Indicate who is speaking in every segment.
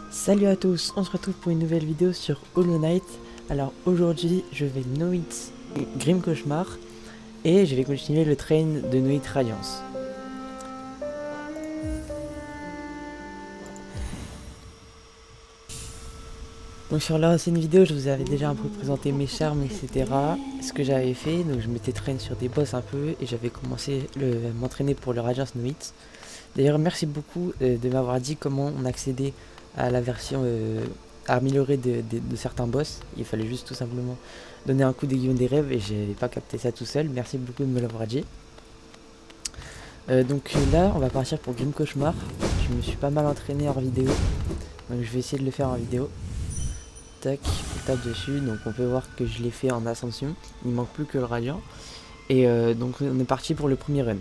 Speaker 1: Salut à tous, on se retrouve pour une nouvelle vidéo sur Hollow Knight. Alors aujourd'hui je vais No Hit Grim Cauchemar et je vais continuer le train de No Hit Radiance. Donc sur l'ancienne vidéo je vous avais déjà un peu présenté mes charmes etc. Ce que j'avais fait, donc je m'étais traîné sur des boss un peu et j'avais commencé m'entraîner pour le Radiance No Hit. D'ailleurs merci beaucoup de m'avoir dit comment on accédait à la version améliorée de certains boss. Il fallait juste tout simplement donner un coup d'aiguillon des rêves et j'avais pas capté ça tout seul. Merci beaucoup de me l'avoir dit. Donc là on va partir pour Grim Cauchemar. Je me suis pas mal entraîné hors vidéo, donc je vais essayer de le faire en vidéo. Tac, on tape dessus, donc on peut voir que je l'ai fait en ascension. Il manque plus que le radiant. Et donc on est parti pour le premier run.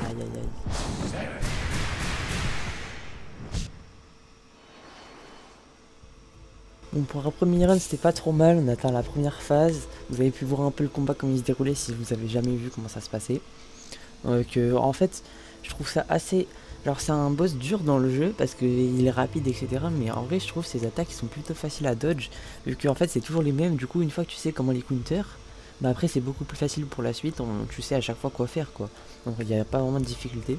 Speaker 1: Aïe aïe aïe. Bon, pour un premier run c'était pas trop mal, on atteint la première phase. Vous avez pu voir un peu le combat comme il se déroulait si vous avez jamais vu comment ça se passait. Donc en fait je trouve ça assez... Alors c'est un boss dur dans le jeu parce qu'il est rapide etc. Mais en vrai je trouve ses attaques sont plutôt faciles à dodge. Vu que en fait c'est toujours les mêmes, du coup une fois que tu sais comment les counter, bah après c'est beaucoup plus facile pour la suite, tu sais à chaque fois quoi faire quoi. Donc il n'y a pas vraiment de difficulté.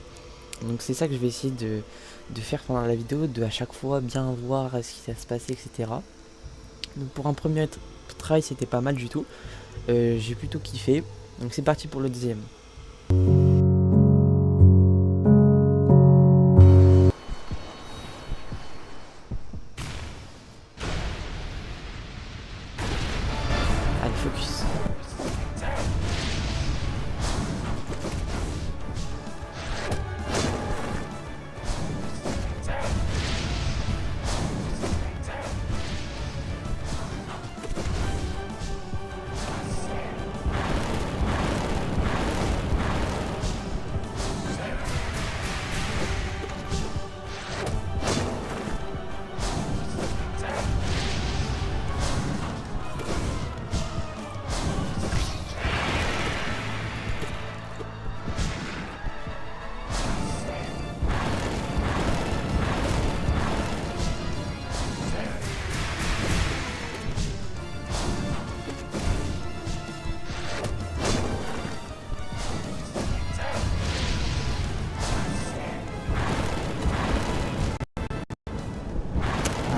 Speaker 1: Donc c'est ça que je vais essayer de faire pendant la vidéo, de à chaque fois bien voir ce qui va se passer etc. Donc pour un premier try c'était pas mal du tout. J'ai plutôt kiffé. Donc c'est parti pour le deuxième. Allez focus.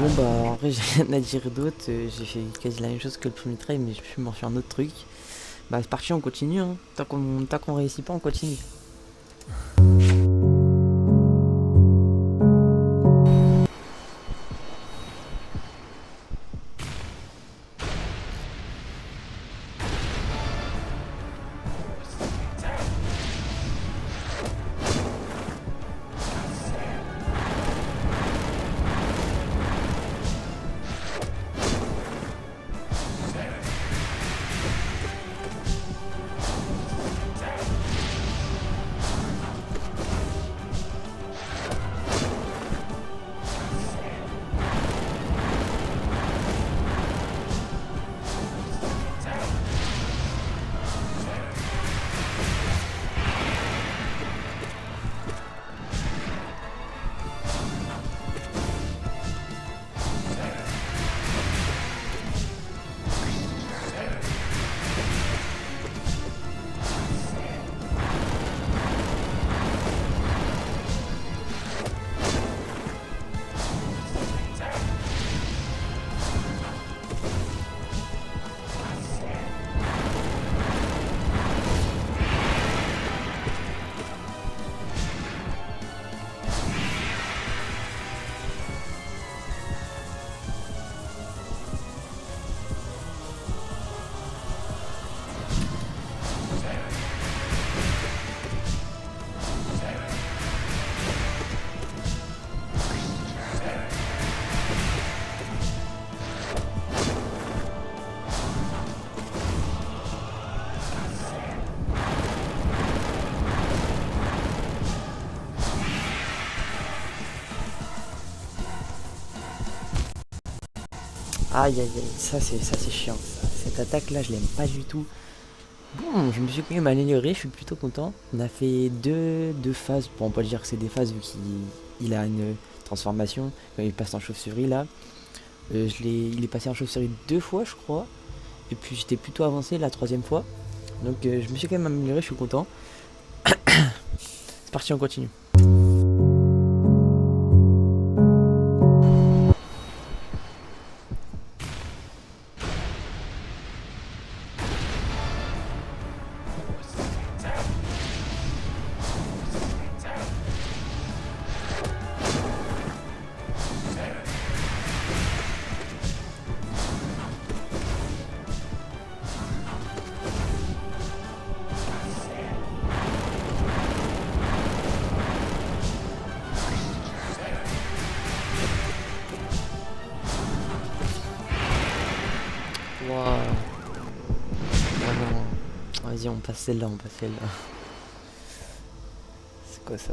Speaker 1: Bon bah en vrai j'ai rien à dire d'autre, j'ai fait quasi la même chose que le premier try mais je m'en fais un autre truc. Bah c'est parti, on continue hein. Tant qu'on réussit pas on continue. Aïe aïe aïe, ça c'est chiant. Cette attaque là, je l'aime pas du tout. Bon, je me suis quand même amélioré, je suis plutôt content. On a fait deux phases, bon, on peut dire que c'est des phases vu qu'il a une transformation quand il passe en chauve-souris là. Il est passé en chauve-souris 2 fois, je crois. Et puis j'étais plutôt avancé la troisième fois. Donc je me suis quand même amélioré, je suis content. C'est parti, on continue. Waouh. Ah non. Vas-y, on passe celle-là, on passe celle-là. C'est quoi ça?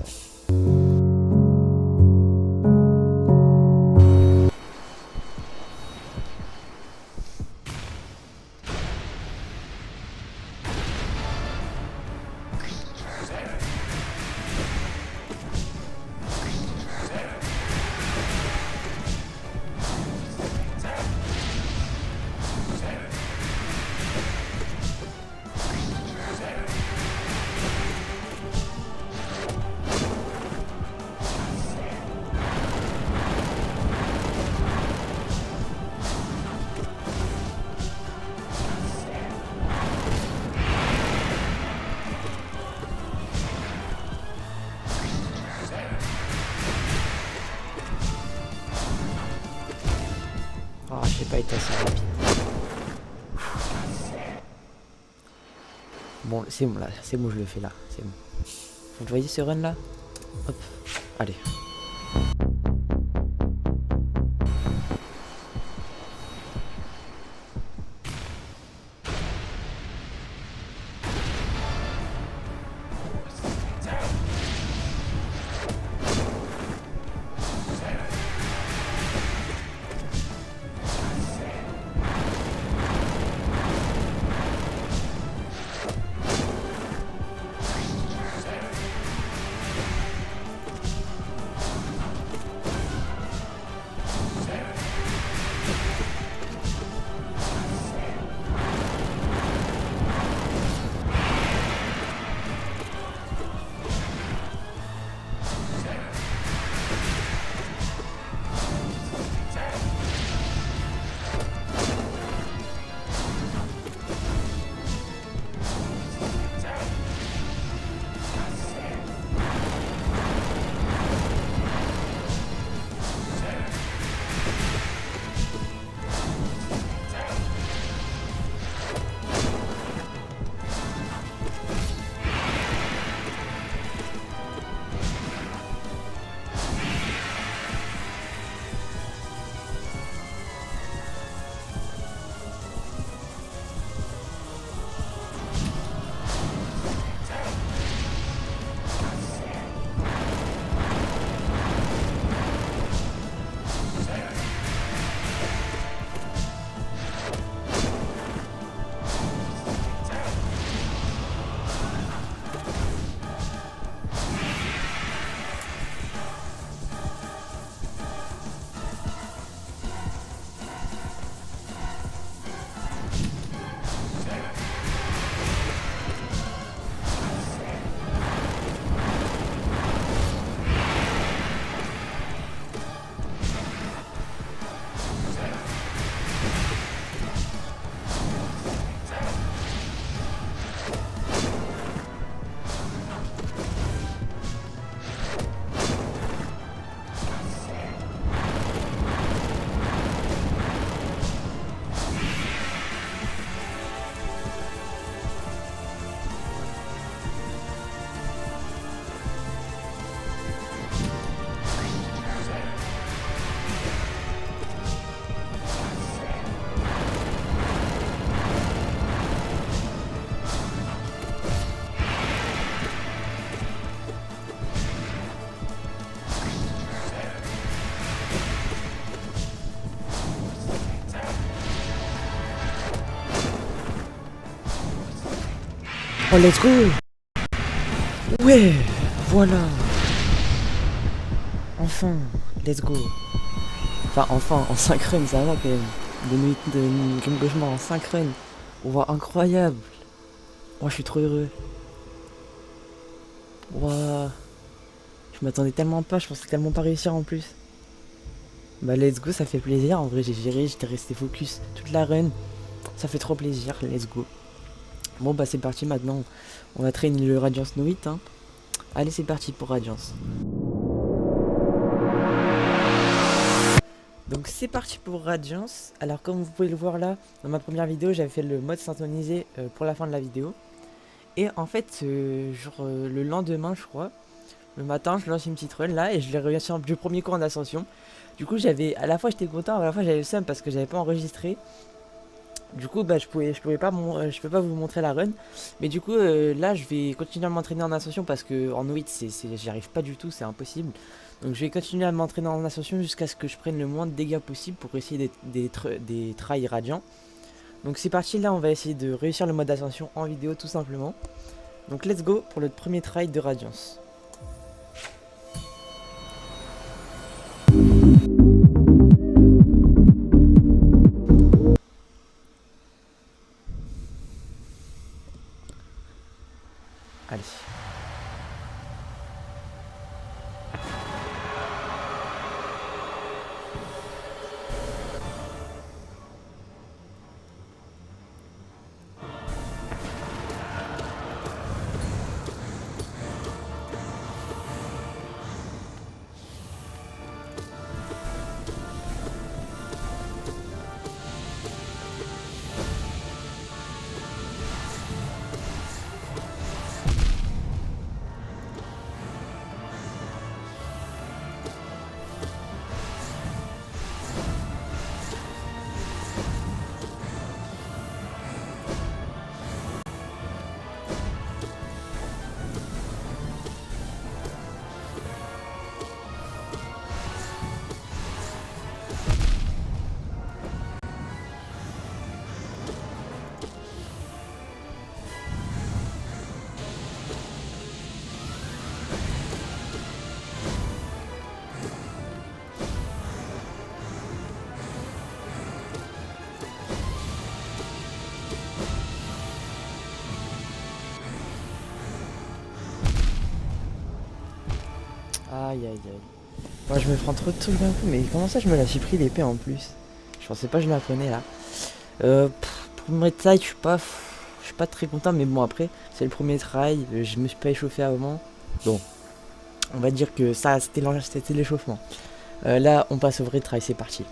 Speaker 1: Ah, j'ai pas été assez rapide. Bon, c'est bon là, c'est bon, je le fais là, c'est bon. Vous voyez ce run là? Hop, allez. Oh, let's go. Ouais, voilà. Enfin, let's go. Enfin, en 5 runs, ça va quand même. De Game Cauchemar en 5 runs. On voit incroyable. Oh, je suis trop heureux. Waouh. Je m'attendais tellement pas, je pensais tellement pas réussir en plus. Bah let's go, ça fait plaisir. En vrai, j'ai géré, j'étais resté focus toute la run. Ça fait trop plaisir, let's go. Bon bah c'est parti maintenant. On va traîner le Radiance No Hit, hein. Allez, c'est parti pour Radiance. Donc c'est parti pour Radiance. Alors comme vous pouvez le voir là, dans ma première vidéo, j'avais fait le mode synchronisé pour la fin de la vidéo. Et en fait, le lendemain, je crois, le matin, je lance une petite run là et je l'ai réussi du premier coup en ascension. Du coup, à la fois j'étais content, à la fois j'avais le seum parce que j'avais pas enregistré. Du coup, bah, je pouvais pas vous montrer la run. Mais du coup, là, je vais continuer à m'entraîner en ascension parce que en no-hit, j'y arrive pas du tout, c'est impossible. Donc, je vais continuer à m'entraîner en ascension jusqu'à ce que je prenne le moins de dégâts possible pour essayer des trails radiants. Donc, c'est parti. Là, on va essayer de réussir le mode ascension en vidéo, tout simplement. Donc, let's go pour le premier trail de Radiance. Allez. Aïe aïe aïe. Moi je me prends trop de trucs d'un coup, mais comment ça je me la suis pris l'épée en plus? Je pensais pas que je la prenais là. Pour me mettre taille, je suis pas très content, mais bon après, c'est le premier try, je me suis pas échauffé avant. Bon, on va dire que ça c'était l'échauffement. Là on passe au vrai try, c'est parti.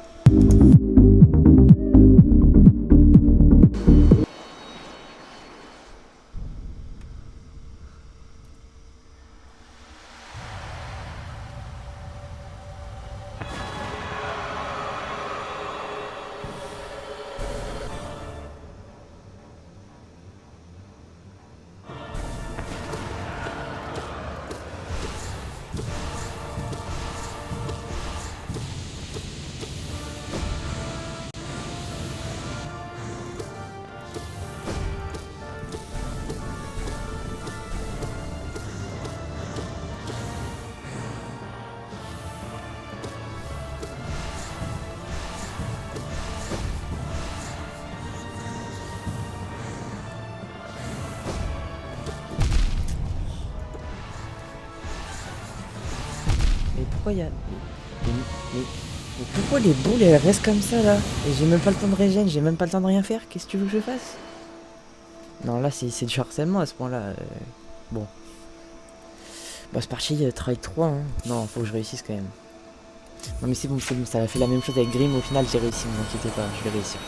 Speaker 1: Mais pourquoi il y a... mais pourquoi les boules elles restent comme ça là? Et j'ai même pas le temps de régène, j'ai même pas le temps de rien faire, qu'est-ce que tu veux que je fasse? Non là c'est du harcèlement à ce point là. Bon. Bah c'est parti, try 3 hein. Non, faut que je réussisse quand même. Non mais c'est bon, ça a fait la même chose avec Grim, au final j'ai réussi, ne vous inquiétez pas, je vais réussir.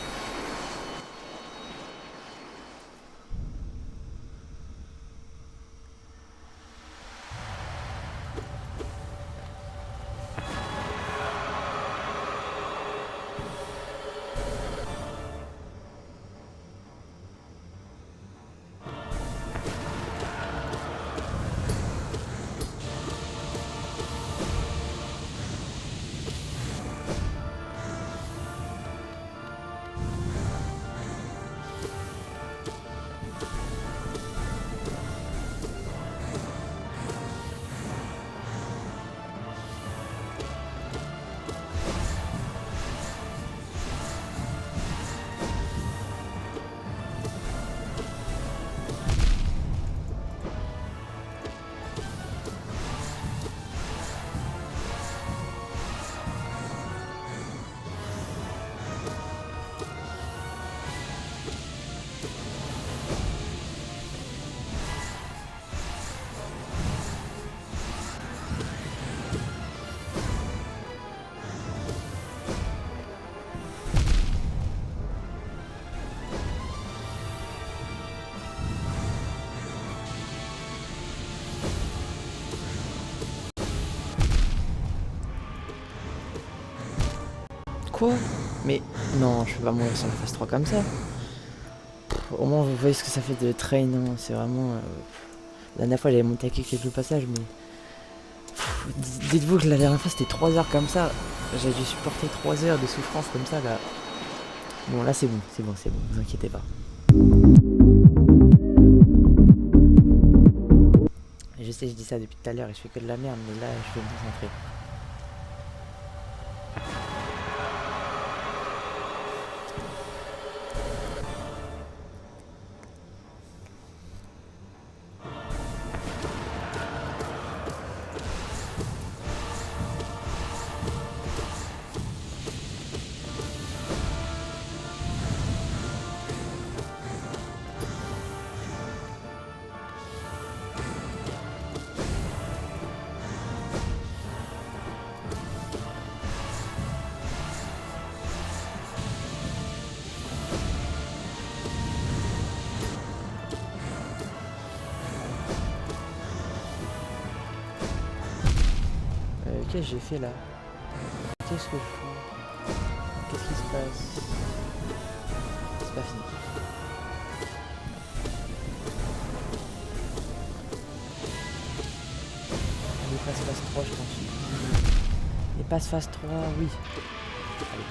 Speaker 1: Quoi? Mais non, je peux pas mourir sur la phase 3 comme ça. Au moins, vous voyez ce que ça fait de train, hein. C'est vraiment... La dernière fois, j'avais monté à quelques passages, mais... Dites-vous que la dernière fois, c'était 3 heures comme ça. J'ai dû supporter 3 heures de souffrance comme ça, là. Bon, là, c'est bon, vous inquiétez pas. Je sais, je dis ça depuis tout à l'heure et je fais que de la merde, mais là, je vais me concentrer. Qu'est-ce que j'ai fait là? Qu'est-ce que je fais? Qu'est-ce qui se passe? C'est pas fini. Allez, passe phase 3, je pense. Et passe phase 3, oui. Allez.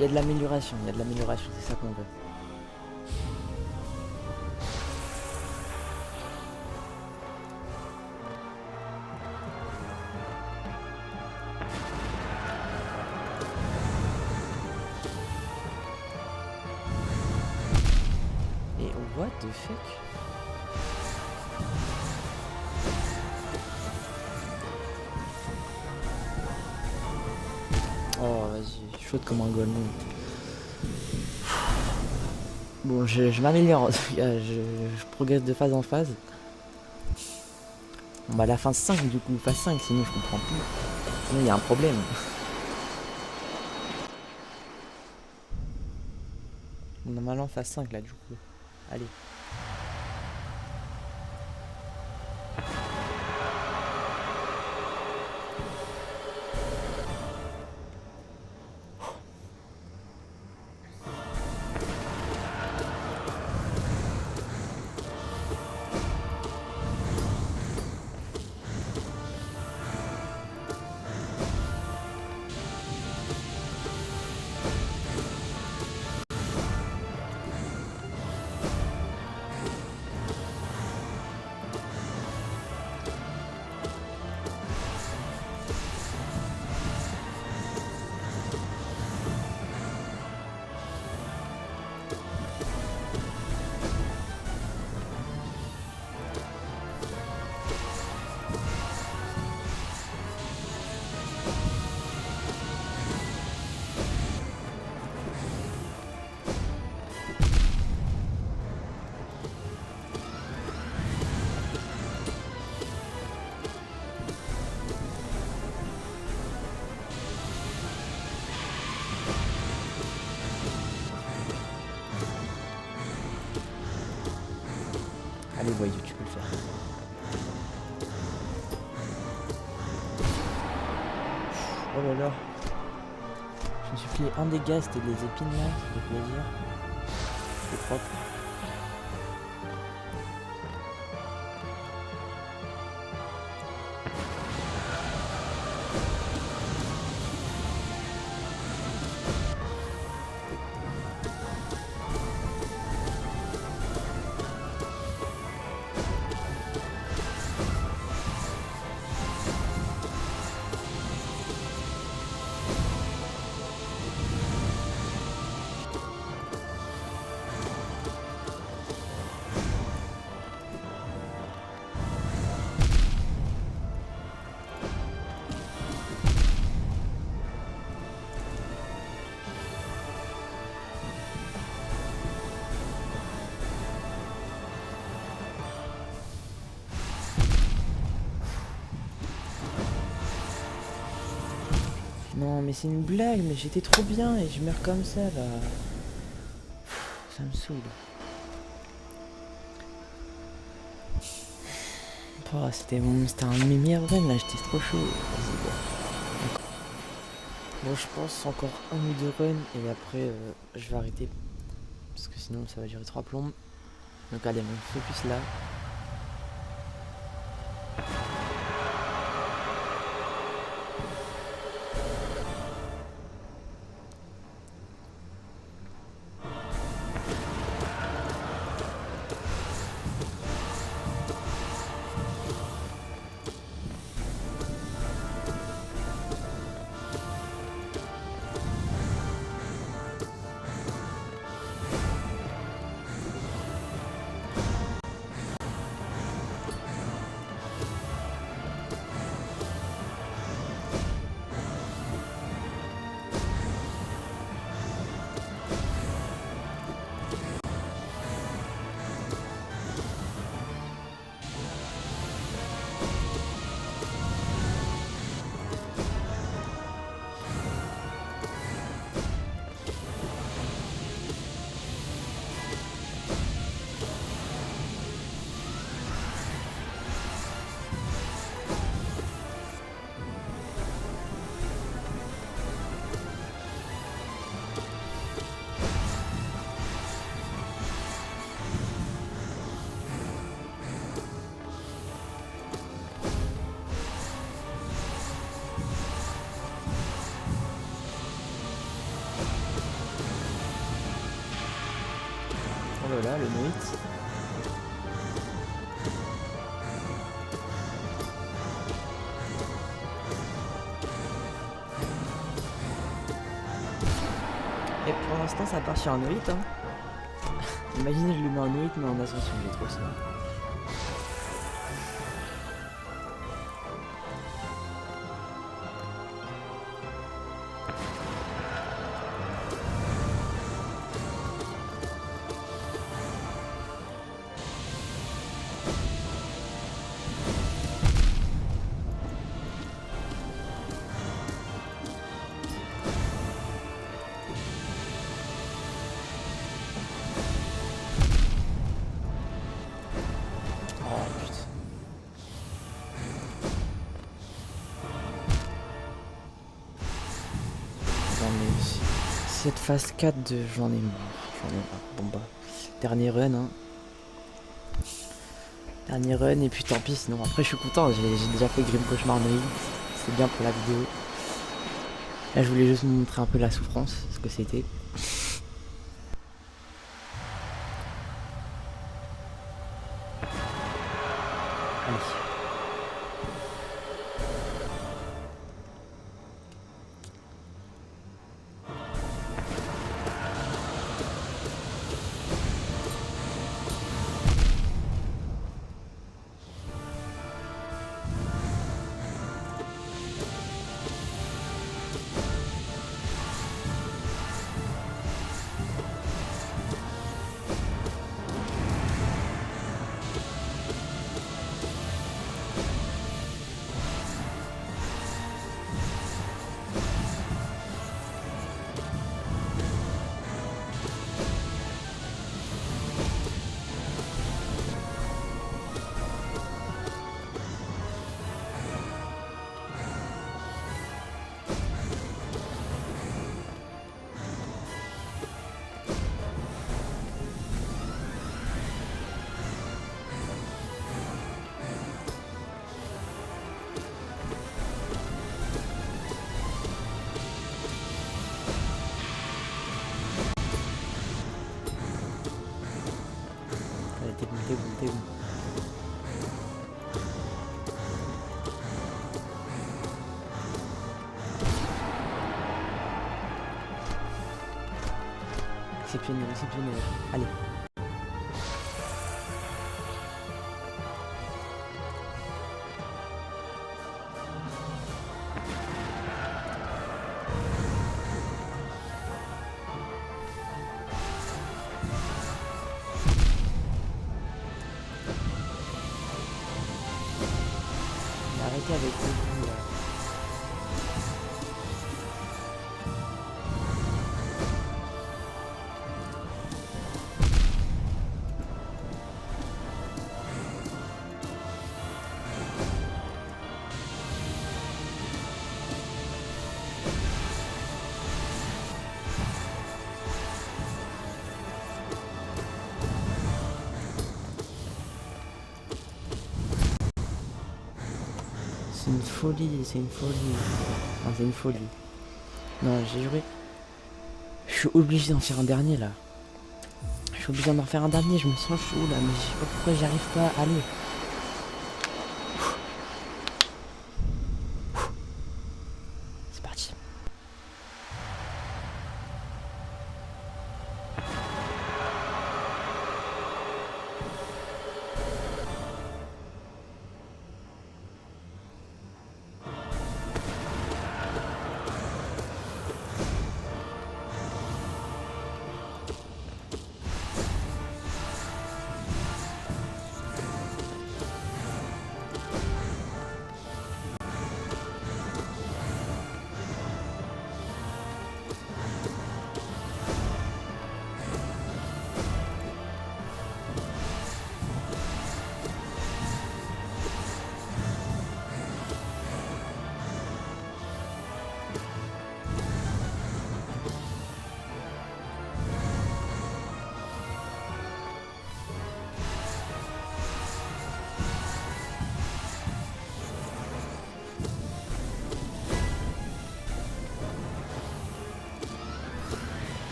Speaker 1: Il y a de l'amélioration, c'est ça qu'on veut. Et what the fuck? Oh vas-y, chaude comme un golemon. Bon, je m'améliore en tout cas, je progresse de phase en phase. Bon bah la fin 5 du coup, phase 5, sinon je comprends plus. Sinon il y a un problème. Normalement phase 5 là du coup. Allez. Allez voyou, tu peux le faire. Oh là là. Je me suis pris un dégât, c'était les épines là, ça fait plaisir. C'est propre. Non mais c'est une blague, mais j'étais trop bien et je meurs comme ça là. Ça me saoule. Oh, c'était un de mes meilleurs runs là, j'étais trop chaud. Vas-y, bon. Bon, je pense encore un ou deux runs et après je vais arrêter. Parce que sinon ça va durer 3 plombes. Donc allez, on focus là. Oh là là, le no-hit. Et pour l'instant ça part sur un no-hit hein. Imaginez je lui mets un no-hit mais en ascension, j'ai trop ça. Oh putain. Non mais cette phase 4 de j'en ai marre. Bon bah, dernier run hein. Dernier run et puis tant pis sinon après je suis content, j'ai déjà fait Grim Cauchemar Nuit, c'est bien pour la vidéo. Là je voulais juste vous montrer un peu la souffrance, ce que c'était. Allez. T'es bon. Exceptionnel. Allez. Arrêtez avec le coup là. c'est une folie, c'est une folie. Non, c'est une folie. Non, j'ai joué. Je suis obligé d'en faire un dernier là. Je suis obligé d'en faire un dernier, je me sens chaud là, mais je sais pas pourquoi j'y arrive pas. Allez. C'est parti.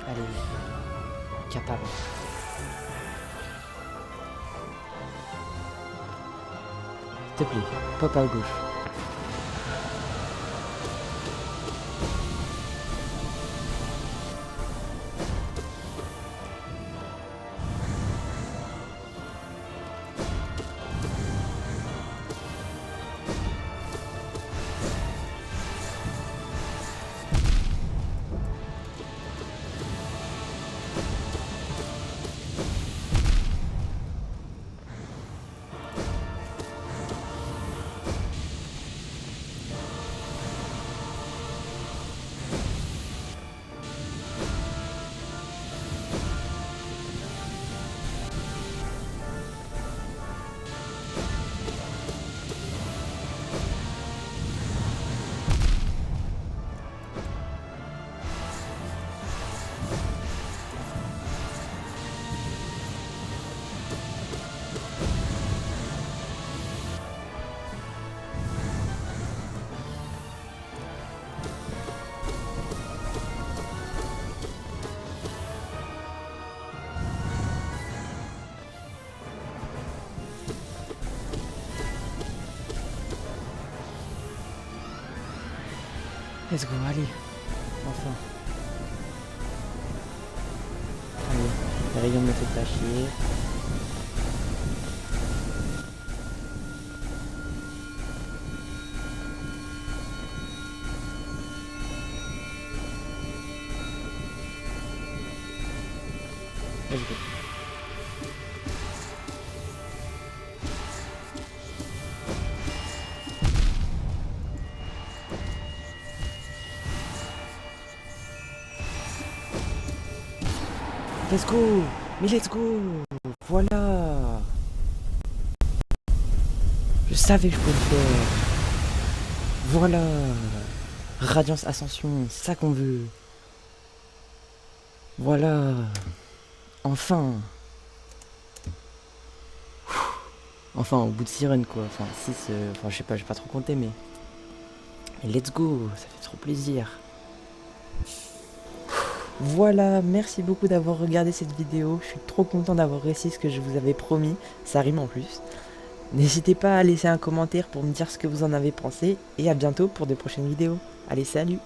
Speaker 1: Allez, capable. S'il te plaît, pop à gauche. Let's go, allez. Enfin. Allez, les rayons me fait pas chier. Let's go. Let's go! Mais let's go! Voilà! Je savais que je pouvais le faire! Voilà! Radiance Ascension, c'est ça qu'on veut! Voilà! Enfin! Enfin, au bout de 6 runs quoi. Enfin, 6, enfin je sais pas, j'ai pas trop compté mais let's go! Ça fait trop plaisir! Voilà, merci beaucoup d'avoir regardé cette vidéo. Je suis trop content d'avoir réussi ce que je vous avais promis. Ça rime en plus. N'hésitez pas à laisser un commentaire pour me dire ce que vous en avez pensé. Et à bientôt pour de prochaines vidéos. Allez, salut!